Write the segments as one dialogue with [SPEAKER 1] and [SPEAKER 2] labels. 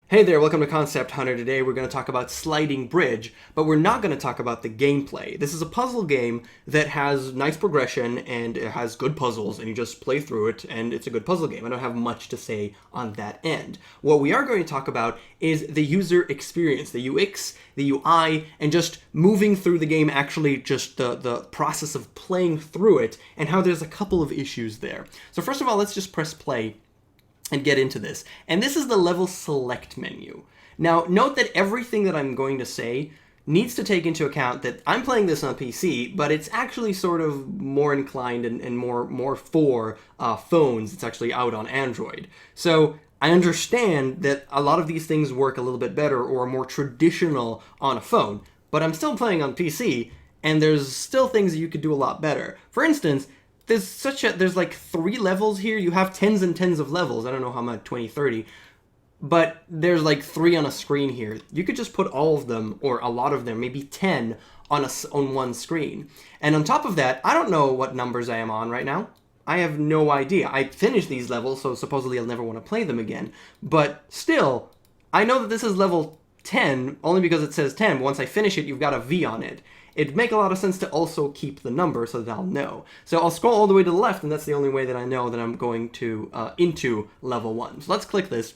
[SPEAKER 1] Hey there, welcome to Concept Hunter. Today we're going to talk about Sliding Bridge, but we're not going to talk about the gameplay. This is a puzzle game that has nice progression and it has good puzzles, and you just play through it, and it's a good puzzle game. I don't have much to say on that end. What we are going to talk about is the user experience, the UX, the UI, and just moving through the game, actually just the process of playing through it, and how there's a couple of issues there. So first of all, let's just press play and get into this. And this is the level select menu. Now, note that everything that I'm going to say needs to take into account that I'm playing this on PC, but it's actually sort of more inclined and more for phones. It's actually out on Android. So I understand that a lot of these things work a little bit better or are more traditional on a phone, but I'm still playing on PC, and there's still things that you could do a lot better. For instance, there's like 3 levels here. You have tens and tens of levels. I don't know how much, 20, 30. But there's like 3 on a screen here. You could just put all of them, or a lot of them, maybe 10 on one screen. And on top of that, I don't know what numbers I am on right now. I have no idea. I finished these levels, so supposedly I'll never want to play them again. But still, I know that this is level 10, only because it says 10. But once I finish it, you've got a V on it. It'd make a lot of sense to also keep the number so that I'll know. So I'll scroll all the way to the left, and that's the only way that I know that I'm going to into level 1. So let's click this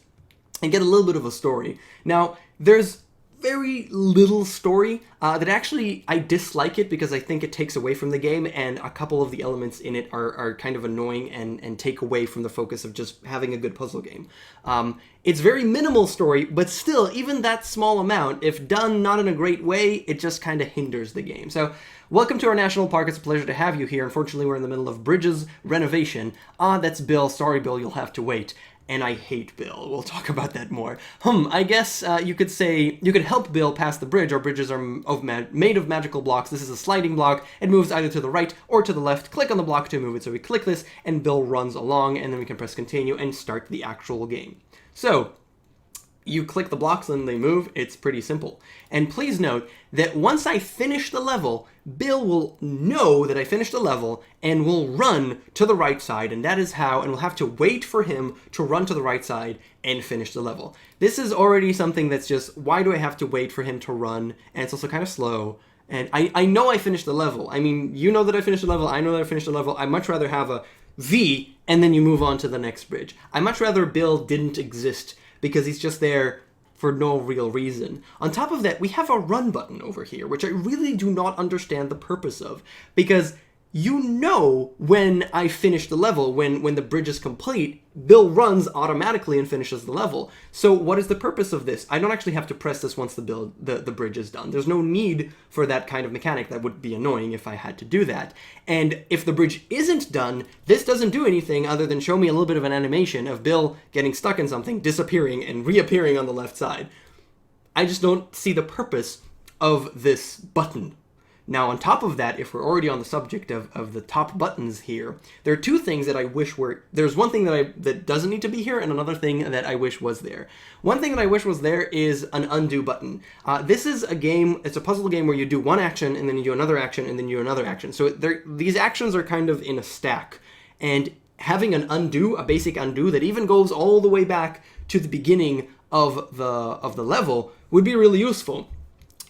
[SPEAKER 1] and get a little bit of a story. Now, there's very little story that actually I dislike it because I think it takes away from the game, and a couple of the elements in it are kind of annoying and take away from the focus of just having a good puzzle game. It's very minimal story, but still, even that small amount, if done not in a great way, it just kind of hinders the game. So, welcome to our national park. It's a pleasure to have you here. Unfortunately, we're in the middle of bridges renovation. That's Bill. Sorry, Bill, you'll have to wait. And I hate Bill. We'll talk about that more. I guess you could say you could help Bill pass the bridge. Our bridges are made of magical blocks. This is a sliding block. It moves either to the right or to the left. Click on the block to move it. So we click this, and Bill runs along, and then we can press continue and start the actual game. So you click the blocks and they move. It's pretty simple. And please note that once I finish the level, Bill will know that I finished the level and will run to the right side, and that is how, and we'll have to wait for him to run to the right side and finish the level. This is already something that's just, why do I have to wait for him to run? And it's also kind of slow. And I know I finished the level. I mean, you know that I finished the level. I know that I finished the level. I'd much rather have a V and then you move on to the next bridge. I'd much rather Bill didn't exist because he's just there for no real reason. On top of that, we have a run button over here, which I really do not understand the purpose of, because you know when I finish the level, when the bridge is complete, Bill runs automatically and finishes the level. So what is the purpose of this? I don't actually have to press this once the bridge is done. There's no need for that kind of mechanic. That would be annoying if I had to do that. And if the bridge isn't done, this doesn't do anything other than show me a little bit of an animation of Bill getting stuck in something, disappearing, and reappearing on the left side. I just don't see the purpose of this button. Now, on top of that, if we're already on the subject of the top buttons here, there are 2 things that I wish were... There's one thing that doesn't need to be here, and another thing that I wish was there. One thing that I wish was there is an undo button. This is a game, it's a puzzle game where you do one action, and then you do another action, and then you do another action. So these actions are kind of in a stack. And having an undo, a basic undo, that even goes all the way back to the beginning of the level would be really useful.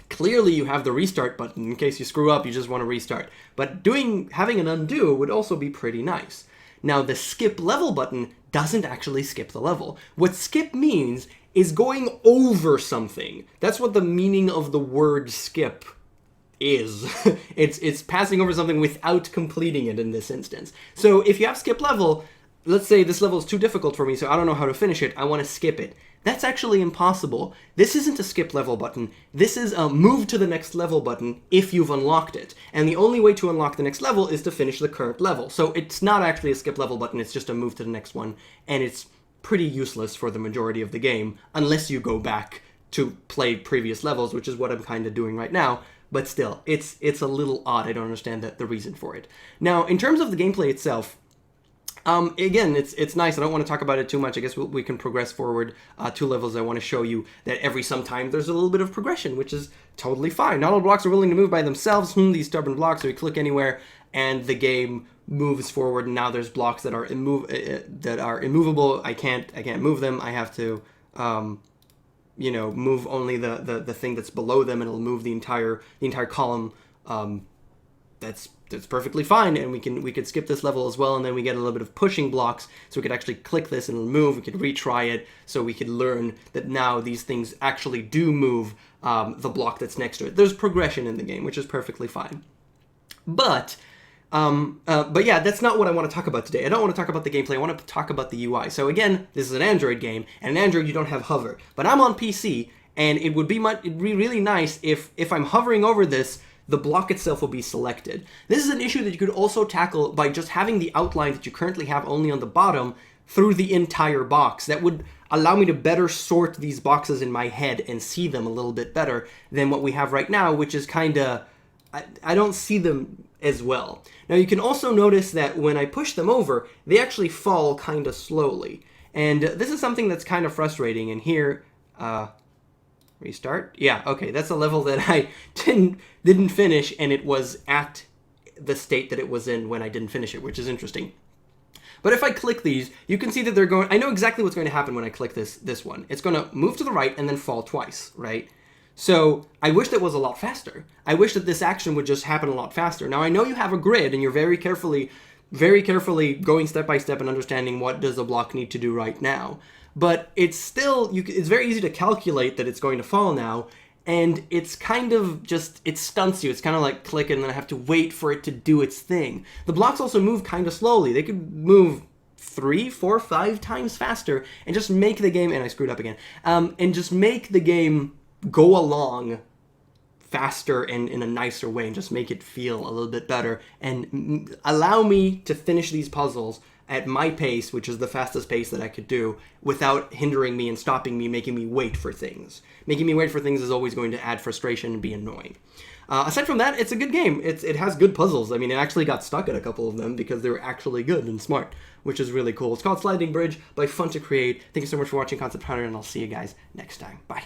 [SPEAKER 1] Clearly, you have the restart button. In case you screw up, you just want to restart. But having an undo would also be pretty nice. Now, the skip level button doesn't actually skip the level. What skip means is going over something. That's what the meaning of the word skip is. It's passing over something without completing it in this instance. So if you have skip level, let's say this level is too difficult for me, so I don't know how to finish it. I want to skip it. That's actually impossible. This isn't a skip level button. This is a move to the next level button if you've unlocked it. And the only way to unlock the next level is to finish the current level. So it's not actually a skip level button, it's just a move to the next one. And it's pretty useless for the majority of the game, unless you go back to play previous levels, which is what I'm kind of doing right now. But still, it's a little odd. I don't understand the reason for it. Now, in terms of the gameplay itself, again, it's nice. I don't want to talk about it too much. I guess we can progress forward 2 levels. I want to show you that every sometime there's a little bit of progression, which is totally fine. Not all blocks are willing to move by themselves. These stubborn blocks, so you click anywhere, and the game moves forward. And now there's blocks that are immovable. I can't move them. I have to you know, move only the thing that's below them, and it'll move the entire column. That's perfectly fine, and we could skip this level as well, and then we get a little bit of pushing blocks, so we could actually click this and it'll move. We could retry it, so we could learn that now these things actually do move the block that's next to it. There's progression in the game, which is perfectly fine. But yeah, that's not what I want to talk about today. I don't want to talk about the gameplay. I want to talk about the UI. So again, this is an Android game, and in Android you don't have hover. But I'm on PC, and it'd be really nice if I'm hovering over this, the block itself will be selected. This is an issue that you could also tackle by just having the outline that you currently have only on the bottom through the entire box. That would allow me to better sort these boxes in my head and see them a little bit better than what we have right now, which is kind of, I don't see them as well. Now you can also notice that when I push them over, they actually fall kind of slowly. And this is something that's kind of frustrating. And here, restart? Yeah, okay, that's a level that I didn't finish, and it was at the state that it was in when I didn't finish it, which is interesting. But if I click these, you can see that they're going, I know exactly what's going to happen when I click this one. It's going to move to the right and then fall twice, right? So I wish that was a lot faster. I wish that this action would just happen a lot faster. Now I know you have a grid and you're very carefully going step by step and understanding what does a block need to do right now. But it's still, it's very easy to calculate that it's going to fall now, and it's kind of just, it stunts you. It's kind of like click and then I have to wait for it to do its thing. The blocks also move kind of slowly. They could move 3, 4, 5 times faster and just make the game, and I screwed up again, and just make the game go along faster and in a nicer way, and just make it feel a little bit better and allow me to finish these puzzles at my pace, which is the fastest pace that I could do, without hindering me and stopping me, making me wait for things. Making me wait for things is always going to add frustration and be annoying. Aside from that, it's a good game. It has good puzzles. I mean, I actually got stuck at a couple of them because they were actually good and smart, which is really cool. It's called Sliding Bridge by Fun to Create. Thank you so much for watching Concept Hunter, and I'll see you guys next time. Bye.